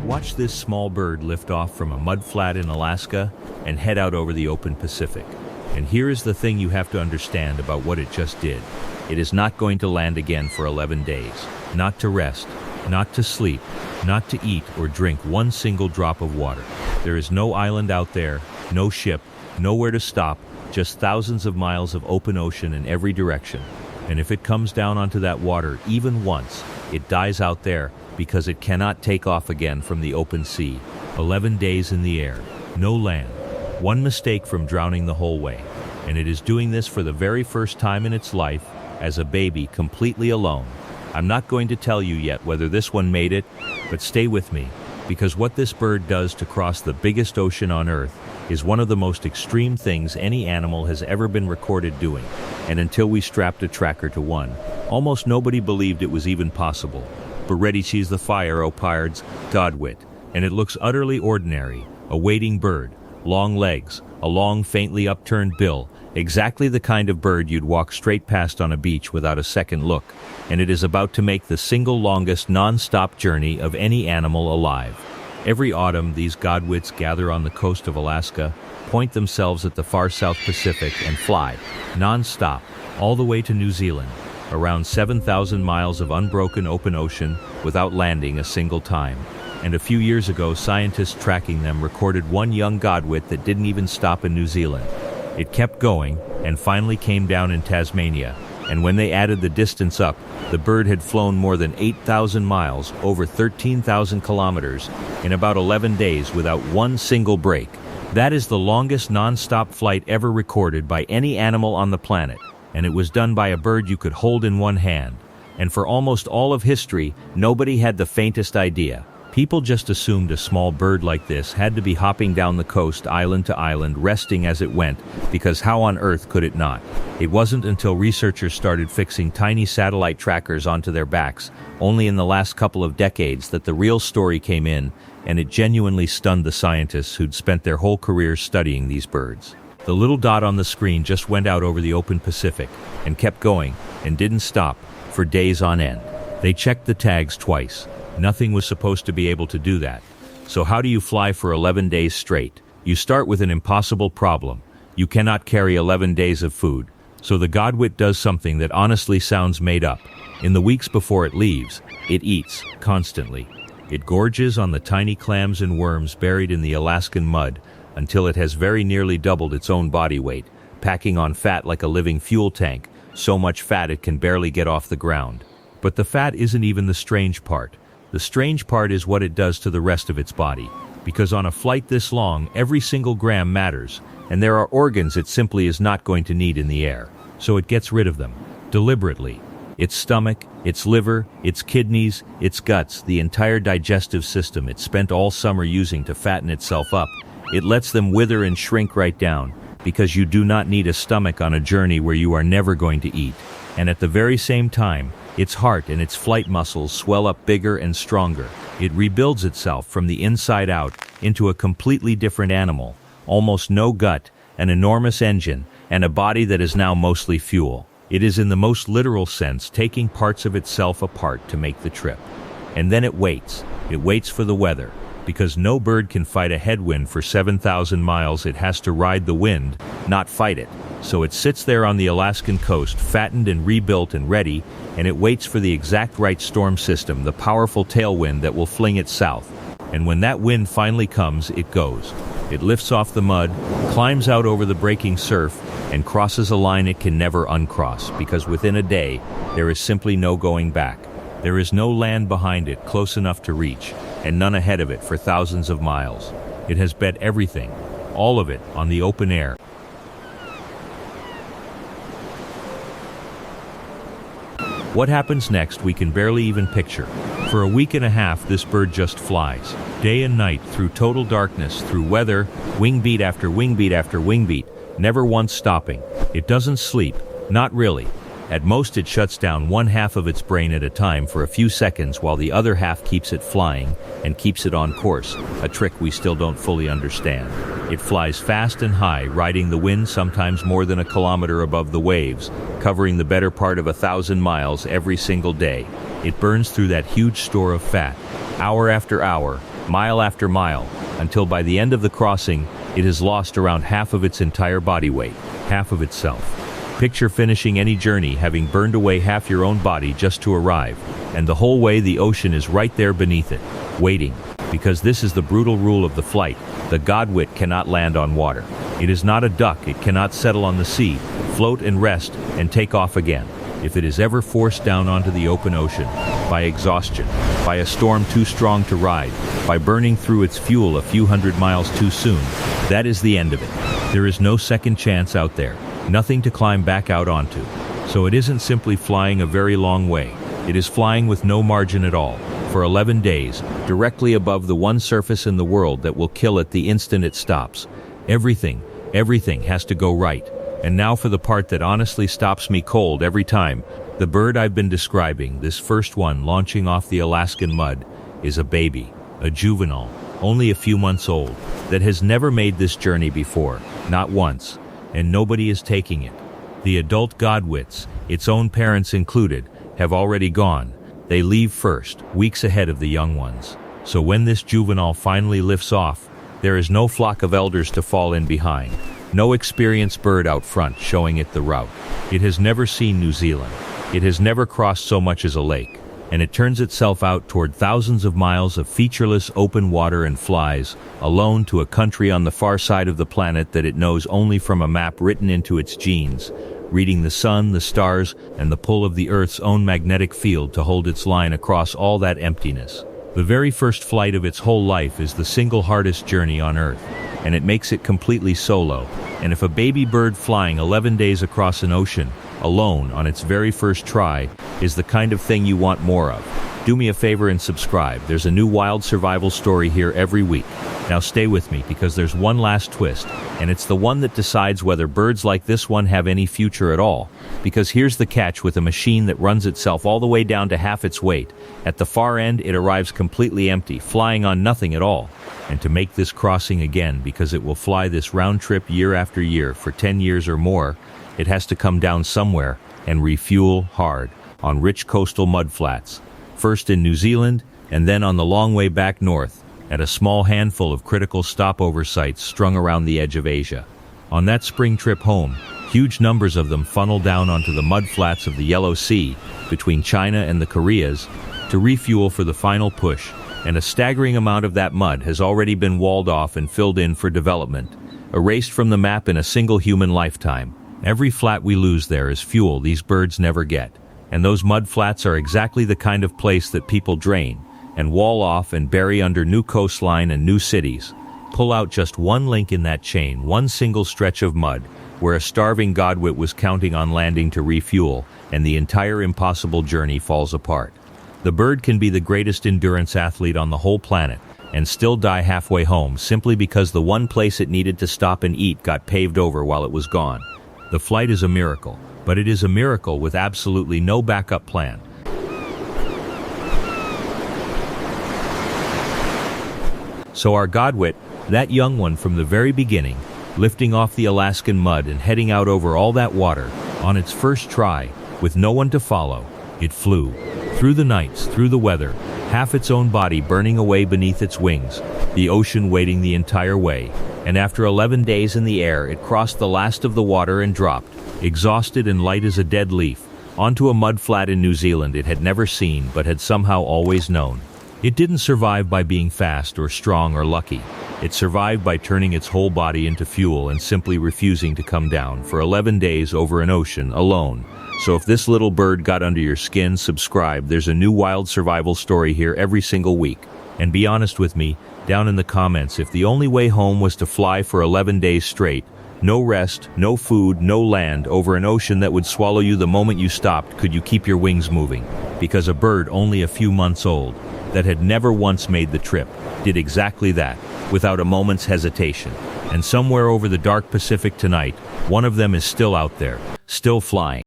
Watch this small bird lift off from a mudflat in Alaska and head out over the open Pacific. And here is the thing you have to understand about what it just did. It is not going to land again for 11 days. Not to rest, not to sleep, not to eat or drink one single drop of water. There is no island out there, no ship, nowhere to stop, just thousands of miles of open ocean in every direction. And if it comes down onto that water even once, it dies out there because it cannot take off again from the open sea. 11 days in the air, no land. One mistake from drowning the whole way. And it is doing this for the very first time in its life, as a baby, completely alone. I'm not going to tell you yet whether this one made it, but stay with me, because what this bird does to cross the biggest ocean on Earth is one of the most extreme things any animal has ever been recorded doing. And until we strapped a tracker to one, almost nobody believed it was even possible. But ready she's the fire, O pirates, godwit. And it looks utterly ordinary, a wading bird, long legs, a long faintly upturned bill, exactly the kind of bird you'd walk straight past on a beach without a second look. And it is about to make the single longest non-stop journey of any animal alive. Every autumn, these godwits gather on the coast of Alaska, point themselves at the far South Pacific and fly, non-stop, all the way to New Zealand, around 7,000 miles of unbroken open ocean without landing a single time. And a few years ago, scientists tracking them recorded one young godwit that didn't even stop in New Zealand. It kept going and finally came down in Tasmania, and when they added the distance up, the bird had flown more than 8,000 miles, over 13,000 kilometers, in about 11 days without one single break. That is the longest non-stop flight ever recorded by any animal on the planet, and it was done by a bird you could hold in one hand. And for almost all of history, nobody had the faintest idea. People just assumed a small bird like this had to be hopping down the coast island to island, resting as it went, because how on earth could it not? It wasn't until researchers started fixing tiny satellite trackers onto their backs, only in the last couple of decades, that the real story came in, and it genuinely stunned the scientists who'd spent their whole careers studying these birds. The little dot on the screen just went out over the open Pacific, and kept going, and didn't stop, for days on end. They checked the tags twice. Nothing was supposed to be able to do that. So how do you fly for 11 days straight? You start with an impossible problem. You cannot carry 11 days of food. So the godwit does something that honestly sounds made up. In the weeks before it leaves, it eats, constantly. It gorges on the tiny clams and worms buried in the Alaskan mud until it has very nearly doubled its own body weight, packing on fat like a living fuel tank, so much fat it can barely get off the ground. But the fat isn't even the strange part. The strange part is what it does to the rest of its body, because on a flight this long, every single gram matters, and there are organs it simply is not going to need in the air, so it gets rid of them, deliberately. Its stomach, its liver, its kidneys, its guts, the entire digestive system it spent all summer using to fatten itself up, it lets them wither and shrink right down, because you do not need a stomach on a journey where you are never going to eat. And at the very same time, its heart and its flight muscles swell up bigger and stronger. It rebuilds itself from the inside out into a completely different animal, almost no gut, an enormous engine, and a body that is now mostly fuel. It is in the most literal sense taking parts of itself apart to make the trip. And then it waits. It waits for the weather. Because no bird can fight a headwind for 7,000 miles, it has to ride the wind, not fight it. So it sits there on the Alaskan coast, fattened and rebuilt and ready, and it waits for the exact right storm system, the powerful tailwind that will fling it south. And when that wind finally comes, it goes. It lifts off the mud, climbs out over the breaking surf, and crosses a line it can never uncross, because within a day, there is simply no going back. There is no land behind it close enough to reach, and none ahead of it for thousands of miles. It has bet everything, all of it, on the open air. What happens next we can barely even picture. For a week and a half this bird just flies, day and night, through total darkness, through weather, wing beat after wing beat after wing beat, never once stopping. It doesn't sleep, not really. At most it shuts down one half of its brain at a time for a few seconds while the other half keeps it flying and keeps it on course, a trick we still don't fully understand. It flies fast and high, riding the wind sometimes more than a kilometer above the waves, covering the better part of 1,000 miles every single day. It burns through that huge store of fat, hour after hour, mile after mile, until by the end of the crossing, it has lost around half of its entire body weight, half of itself. Picture finishing any journey having burned away half your own body just to arrive, and the whole way the ocean is right there beneath it, waiting, because this is the brutal rule of the flight. The godwit cannot land on water. It is not a duck, it cannot settle on the sea, float and rest, and take off again. If it is ever forced down onto the open ocean, by exhaustion, by a storm too strong to ride, by burning through its fuel a few hundred miles too soon, that is the end of it. There is no second chance out there, nothing to climb back out onto. So it isn't simply flying a very long way, it is flying with no margin at all, for 11 days, directly above the one surface in the world that will kill it the instant it stops. Everything has to go right. And now for the part that honestly stops me cold every time. The bird I've been describing, this first one launching off the Alaskan mud, is a baby, a juvenile, only a few months old, that has never made this journey before, not once, and nobody is taking it. The adult godwits, its own parents included, have already gone. They leave first, weeks ahead of the young ones. So when this juvenile finally lifts off, there is no flock of elders to fall in behind. No experienced bird out front showing it the route. It has never seen New Zealand. It has never crossed so much as a lake. And it turns itself out toward thousands of miles of featureless open water and flies, alone to a country on the far side of the planet that it knows only from a map written into its genes, reading the sun, the stars, and the pull of the Earth's own magnetic field to hold its line across all that emptiness. The very first flight of its whole life is the single hardest journey on Earth, and it makes it completely solo. And if a baby bird flying 11 days across an ocean, alone on its very first try, is the kind of thing you want more of, do me a favor and subscribe. There's a new wild survival story here every week. Now stay with me, because there's one last twist, and it's the one that decides whether birds like this one have any future at all. Because here's the catch with a machine that runs itself all the way down to half its weight. At the far end, it arrives completely empty, flying on nothing at all. And to make this crossing again, because it will fly this round trip year after year for 10 years or more, it has to come down somewhere and refuel hard on rich coastal mudflats. First in New Zealand, and then on the long way back north, at a small handful of critical stopover sites strung around the edge of Asia. On that spring trip home, huge numbers of them funnel down onto the mudflats of the Yellow Sea, between China and the Koreas, to refuel for the final push, and a staggering amount of that mud has already been walled off and filled in for development, erased from the map in a single human lifetime. Every flat we lose there is fuel these birds never get, and those mudflats are exactly the kind of place that people drain, and wall off and bury under new coastline and new cities. Pull out just one link in that chain, one single stretch of mud, where a starving godwit was counting on landing to refuel, and the entire impossible journey falls apart. The bird can be the greatest endurance athlete on the whole planet, and still die halfway home simply because the one place it needed to stop and eat got paved over while it was gone. The flight is a miracle, but it is a miracle with absolutely no backup plan. So our godwit, that young one from the very beginning, lifting off the Alaskan mud and heading out over all that water, on its first try, with no one to follow, it flew. Through the nights, through the weather, half its own body burning away beneath its wings, the ocean waiting the entire way, and after 11 days in the air it crossed the last of the water and dropped, exhausted and light as a dead leaf, onto a mudflat in New Zealand it had never seen but had somehow always known. It didn't survive by being fast or strong or lucky. It survived by turning its whole body into fuel and simply refusing to come down for 11 days over an ocean alone. So if this little bird got under your skin, subscribe. There's a new wild survival story here every single week. And be honest with me, down in the comments, if the only way home was to fly for 11 days straight, no rest, no food, no land, over an ocean that would swallow you the moment you stopped, could you keep your wings moving? Because a bird only a few months old, that had never once made the trip, did exactly that, without a moment's hesitation. And somewhere over the dark Pacific tonight, one of them is still out there, still flying.